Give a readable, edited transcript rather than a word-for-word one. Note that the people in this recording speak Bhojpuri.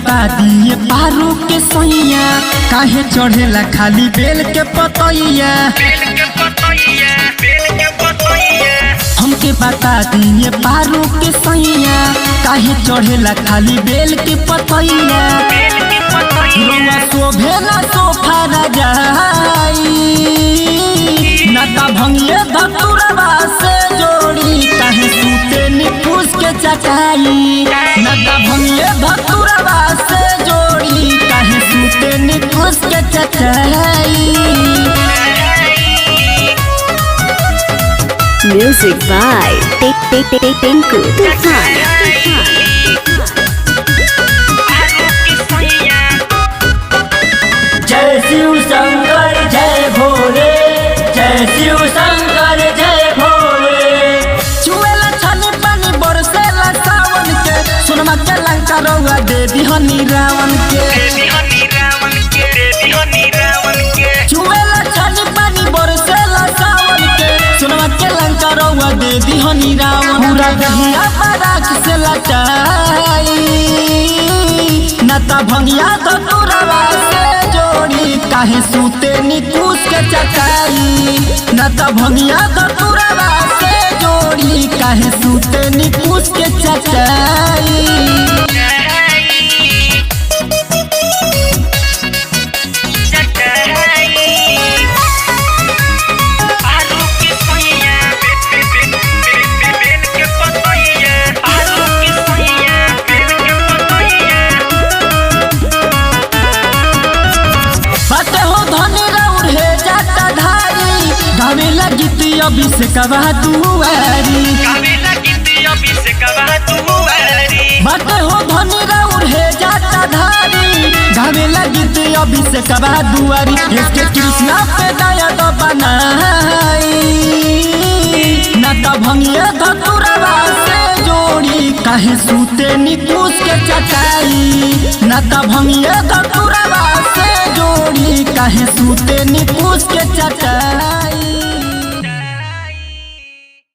बता दिए पारू के सैया काहे चढ़ेला खाली बेल के पतैया। हमके बता दिए पारू के सैया काहे चढ़ेला खाली बेल के पतैया। रोआ शोभेला सोफा रजाई नता भंगिए धतुरवा से जोड़ी काहे सूते निपुस के चटाई। नता भंगिए धतुरवा से जोड़ी काहे सूते निपुस के चटाई। Music by Tinku Tufan। जय शिव शंकर जय भोले, जय शिव शंकर जय भोले। चुएला छानी पानी बरसेला सावन के सुनमा के लंका रउआ दे दिहनी रावण के। चुएला छानी पानी बरसेला सावन के सुनमा के लंका रउआ दे दिहनी रावण। पूरा दहिया पराख से लटाई नता भंगिया धतुरवा से जोड़ी काहे सूते निकुस के चटाई। नता भंगिया धतुरवा से जोड़ी काहे सूते निकुस के चटाई। गावे लगी अभिषेकवा दुआरी बाटे हो धनी राउर हे जाता धारी। गावे लगी अभिषेकवा दुआरी इसके कृष्णा पे दया तो बनाई। नता भंगिए धतुरवा से जोड़ी काहे सूते निकुस के चटाई। नता भंगिए धतुरवा से जोड़ी काहे सूते निकुस के चटाई।